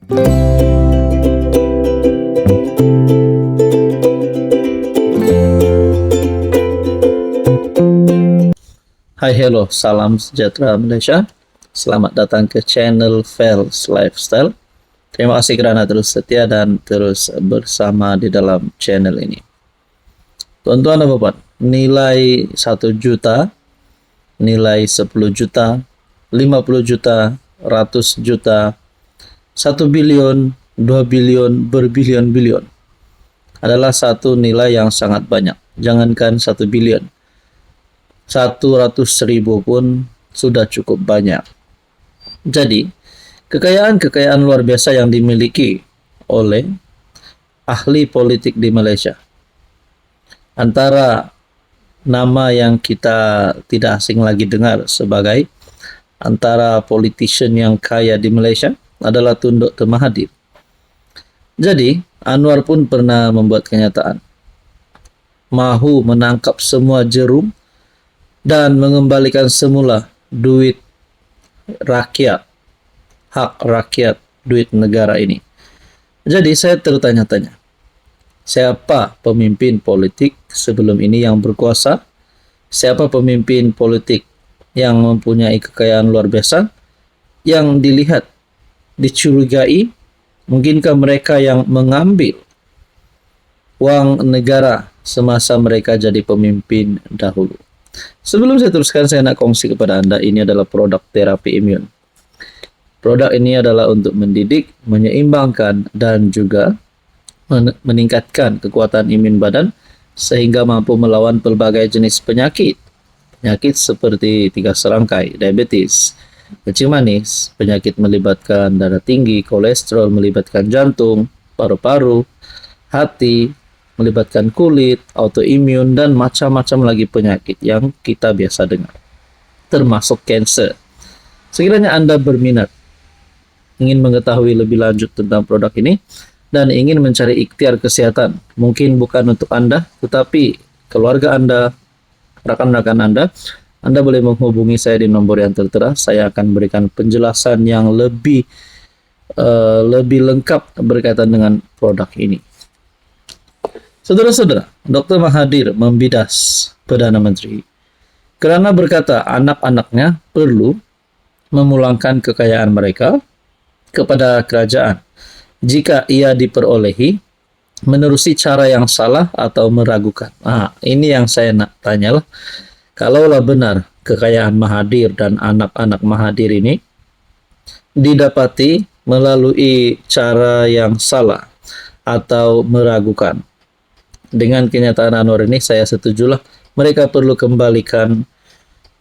Hai, hello, salam sejahtera Malaysia. Selamat datang ke channel Fels Lifestyle. Terima kasih kerana terus setia dan terus bersama di dalam channel ini. Tuan-tuan dan puan, nilai 1 juta, nilai 10 juta, 50 juta, 100 juta, 1 bilion, 2 bilion, berbilion-bilion adalah satu nilai yang sangat banyak. Jangankan 1 bilion, 100.000 pun sudah cukup banyak. Jadi, kekayaan-kekayaan luar biasa yang dimiliki oleh ahli politik di Malaysia. Antara nama yang kita tidak asing lagi dengar sebagai antara politician yang kaya di Malaysia adalah Tun Dr. Mahathir. Jadi, Anwar pun pernah membuat kenyataan. Mahu menangkap semua jerum dan mengembalikan semula duit rakyat, hak rakyat, duit negara ini. Jadi saya tertanya-tanya, siapa pemimpin politik sebelum ini yang berkuasa? Siapa pemimpin politik yang mempunyai kekayaan luar biasa, yang dilihat, dicurigai? Mungkinkah mereka yang mengambil uang negara semasa mereka jadi pemimpin dahulu? Sebelum saya teruskan, saya nak kongsi kepada Anda, ini adalah produk terapi imun. Produk ini adalah untuk mendidik, menyeimbangkan, dan juga meningkatkan kekuatan imun badan sehingga mampu melawan pelbagai jenis penyakit. Penyakit seperti 3 serangkai, diabetes, kencing manis, penyakit melibatkan darah tinggi, kolesterol, melibatkan jantung, paru-paru, hati, melibatkan kulit, autoimun, dan macam-macam lagi penyakit yang kita biasa dengar, termasuk kanser. Sekiranya Anda berminat, ingin mengetahui lebih lanjut tentang produk ini, dan ingin mencari ikhtiar kesehatan, mungkin bukan untuk Anda, tetapi keluarga Anda, rakan-rakan Anda boleh menghubungi saya di nomor yang tertera. Saya akan berikan penjelasan yang lebih lengkap berkaitan dengan produk ini. Saudara-saudara, Dr. Mahathir membidas Perdana Menteri kerana berkata anak-anaknya perlu memulangkan kekayaan mereka kepada kerajaan jika ia diperolehi menerusi cara yang salah atau meragukan. Ini yang saya nak tanyalah. Kalaulah benar kekayaan Mahathir dan anak-anak Mahathir ini didapati melalui cara yang salah atau meragukan, dengan kenyataan Anwar ini, saya setujulah mereka perlu kembalikan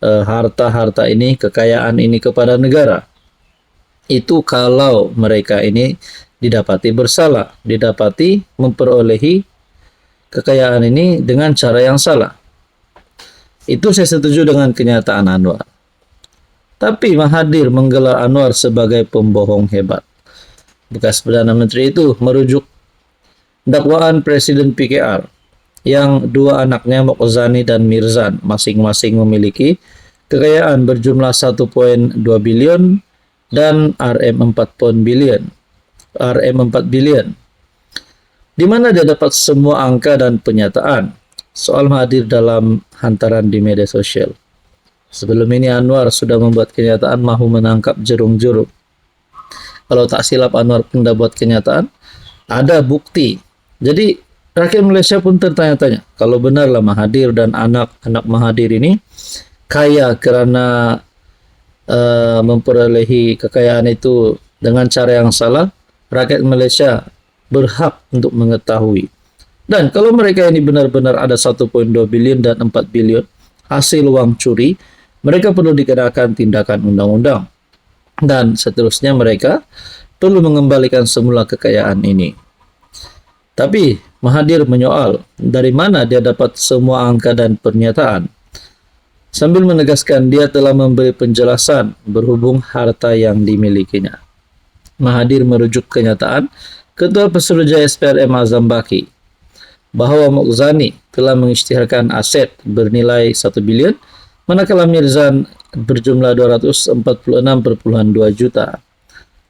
harta-harta ini, kekayaan ini kepada negara. Itu kalau mereka ini didapati bersalah, didapati memperolehi kekayaan ini dengan cara yang salah. Itu saya setuju dengan kenyataan Anwar. Tapi Mahathir menggelar Anwar sebagai pembohong hebat. Bekas Perdana Menteri itu merujuk dakwaan Presiden PKR yang 2 anaknya Mokhzani dan Mirzan masing-masing memiliki kekayaan berjumlah 1.2 bilion dan RM4 bilion. Di mana dia dapat semua angka dan penyataan soal Mahathir dalam hantaran di media sosial. Sebelum ini Anwar sudah membuat kenyataan mahu menangkap jerung-jerung. Kalau tak silap Anwar pun dah buat kenyataan, ada bukti. Jadi rakyat Malaysia pun tertanya-tanya, kalau benarlah Mahathir dan anak-anak Mahathir ini kaya kerana memperolehi kekayaan itu dengan cara yang salah, rakyat Malaysia berhak untuk mengetahui. Dan kalau mereka ini benar-benar ada 1.2 bilion dan 4 bilion hasil wang curi, mereka perlu dikenakan tindakan undang-undang. Dan seterusnya mereka perlu mengembalikan semula kekayaan ini. Tapi Mahathir menyoal dari mana dia dapat semua angka dan pernyataan, sambil menegaskan dia telah memberi penjelasan berhubung harta yang dimilikinya. Mahathir merujuk kenyataan Ketua Pesuruhjaya SPRM Azam Baki bahawa Mokhzani telah mengisytiharkan aset bernilai 1 bilion, manakala Mirzan berjumlah 246.2 juta.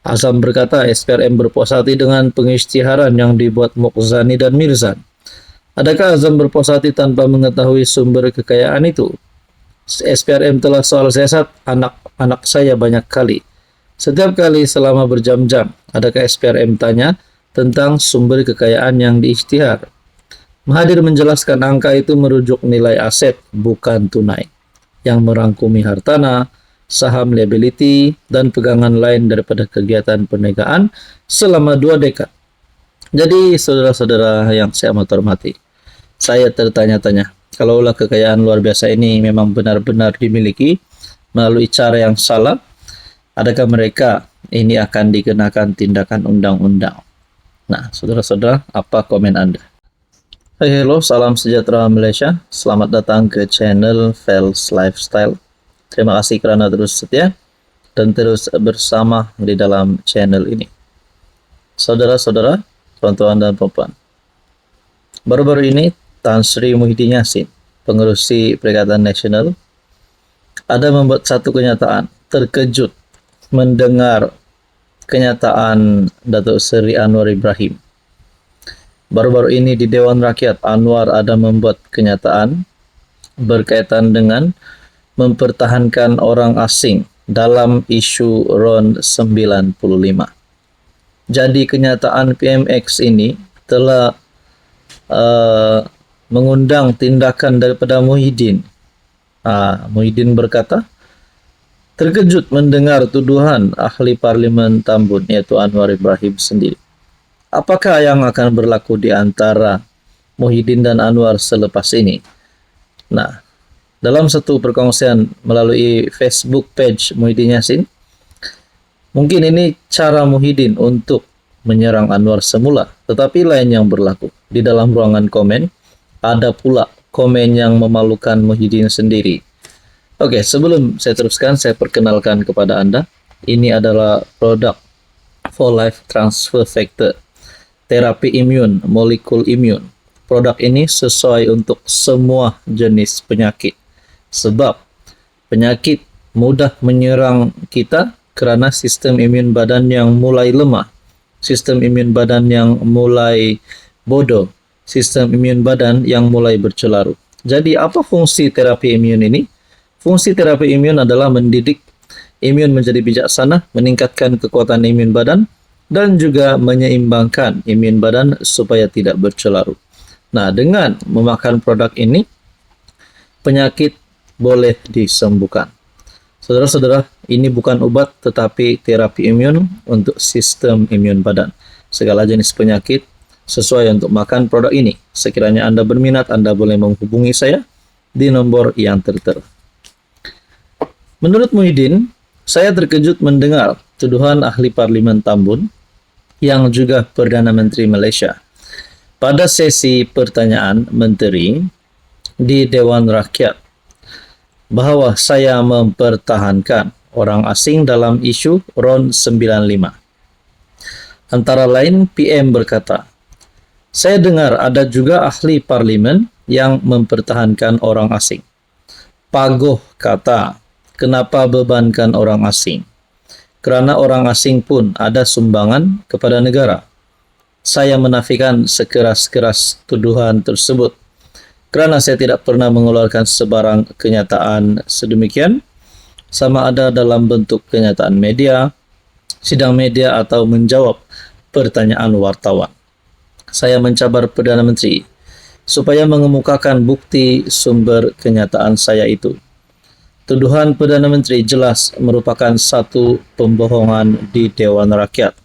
Azam berkata SPRM berpuas hati dengan pengisytiharan yang dibuat Muqzani dan Mirzan. Adakah Azam berpuas hati tanpa mengetahui sumber kekayaan itu? SPRM telah soal siasat anak saya banyak kali. Setiap kali selama berjam-jam, adakah SPRM tanya tentang sumber kekayaan yang diisytihar? Mahathir menjelaskan angka itu merujuk nilai aset, bukan tunai, yang merangkumi hartana, saham liability, dan pegangan lain daripada kegiatan perniagaan selama 2 dekad. Jadi, saudara-saudara yang saya amat hormati, saya tertanya-tanya, kalaulah kekayaan luar biasa ini memang benar-benar dimiliki melalui cara yang salah, adakah mereka ini akan dikenakan tindakan undang-undang? Nah, saudara-saudara, apa komen Anda? Hai, hello, salam sejahtera Malaysia. Selamat datang ke channel Fels Lifestyle. Terima kasih kerana terus setia dan terus bersama di dalam channel ini. Saudara-saudara, tuan-tuan dan puan-puan, baru-baru ini Tan Sri Muhyiddin Yassin, pengerusi Perikatan Nasional, ada membuat satu kenyataan. Terkejut mendengar kenyataan Datuk Seri Anwar Ibrahim. Baru-baru ini di Dewan Rakyat, Anwar ada membuat kenyataan berkaitan dengan mempertahankan orang asing dalam isu RON 95. Jadi kenyataan PMX ini telah mengundang tindakan daripada Muhyiddin. Muhyiddin berkata, terkejut mendengar tuduhan ahli Parlimen Tambun, yaitu Anwar Ibrahim sendiri. Apakah yang akan berlaku di antara Muhyiddin dan Anwar selepas ini? Nah, dalam satu perkongsian melalui Facebook page Muhyiddin Yassin, mungkin ini cara Muhyiddin untuk menyerang Anwar semula, tetapi lain yang berlaku. Di dalam ruangan komen, ada pula komen yang memalukan Muhyiddin sendiri. Oke, sebelum saya teruskan, saya perkenalkan kepada Anda. Ini adalah produk For Life Transfer Factor, terapi imun, molekul imun. Produk ini sesuai untuk semua jenis penyakit. Sebab penyakit mudah menyerang kita kerana sistem imun badan yang mulai lemah, sistem imun badan yang mulai bodoh, sistem imun badan yang mulai bercelaru. Jadi apa fungsi terapi imun ini? Fungsi terapi imun adalah mendidik imun menjadi bijaksana, meningkatkan kekuatan imun badan, dan juga menyeimbangkan imun badan supaya tidak bercelaru. Nah, dengan memakan produk ini, penyakit boleh disembuhkan. Saudara-saudara, ini bukan obat tetapi terapi imun untuk sistem imun badan. Segala jenis penyakit sesuai untuk makan produk ini. Sekiranya Anda berminat, Anda boleh menghubungi saya di nombor yang tertera. Menurut Muhyiddin, saya terkejut mendengar tuduhan ahli Parlimen Tambun yang juga Perdana Menteri Malaysia pada sesi pertanyaan menteri di Dewan Rakyat bahawa saya mempertahankan orang asing dalam isu RON 95. Antara lain, PM berkata, saya dengar ada juga ahli parlimen yang mempertahankan orang asing. Pagoh kata, kenapa bebankan orang asing? Kerana orang asing pun ada sumbangan kepada negara. Saya menafikan sekeras-keras tuduhan tersebut. Kerana saya tidak pernah mengeluarkan sebarang kenyataan sedemikian, sama ada dalam bentuk kenyataan media, sidang media atau menjawab pertanyaan wartawan. Saya mencabar Perdana Menteri supaya mengemukakan bukti sumber kenyataan saya itu. Tuduhan Perdana Menteri jelas merupakan satu pembohongan di Dewan Rakyat.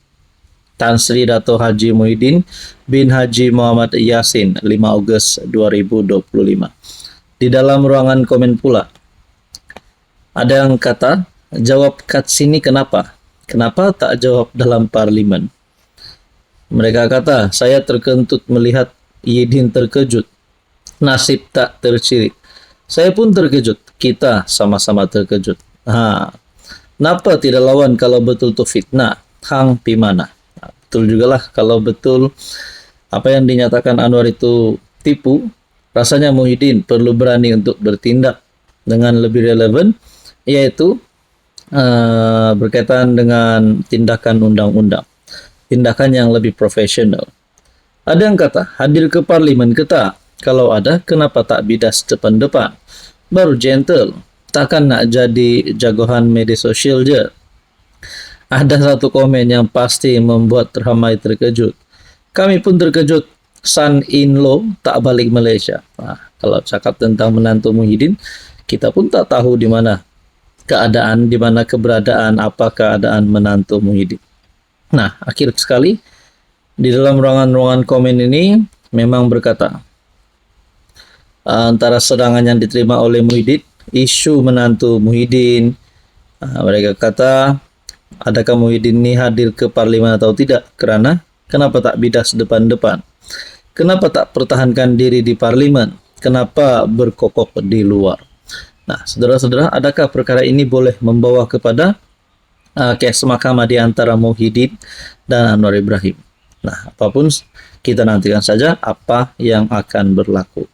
Tan Sri Dato' Haji Muhyiddin bin Haji Muhammad Yassin, 5 Ogos 2025. Di dalam ruangan komen pula, ada yang kata, jawab kat sini kenapa? Kenapa tak jawab dalam parlimen? Mereka kata, saya terkentut melihat Yidin terkejut. Nasib tak tercirit. Saya pun terkejut. Kita sama-sama terkejut. Kenapa tidak lawan kalau betul tu fitnah? Hang pi mana? Betul jugalah kalau betul apa yang dinyatakan Anwar itu tipu, rasanya Muhyiddin perlu berani untuk bertindak dengan lebih relevan, yaitu berkaitan dengan tindakan undang-undang, tindakan yang lebih profesional. Ada yang kata, hadir ke parlimen ke tak? Kalau ada, kenapa tak bidas depan-depan? Baru gentle, takkan nak jadi jagoan media sosial je. Ada satu komen yang pasti membuat ramai terkejut. Kami pun terkejut, son-in-law tak balik Malaysia. Kalau cakap tentang menantu Muhyiddin, kita pun tak tahu di mana keadaan, di mana keberadaan, apa keadaan menantu Muhyiddin. Nah, akhir sekali, di dalam ruangan-ruangan komen ini memang berkata, antara serangan yang diterima oleh Muhyiddin, isu menantu Muhyiddin, mereka kata, adakah Muhyiddin ini hadir ke parlimen atau tidak? Kerana kenapa tak bidas depan-depan? Kenapa tak pertahankan diri di parlimen? Kenapa berkokok di luar? Nah, saudara-saudara, adakah perkara ini boleh membawa kepada kes mahkamah di antara Muhyiddin dan Anwar Ibrahim? Nah, apapun kita nantikan saja apa yang akan berlaku.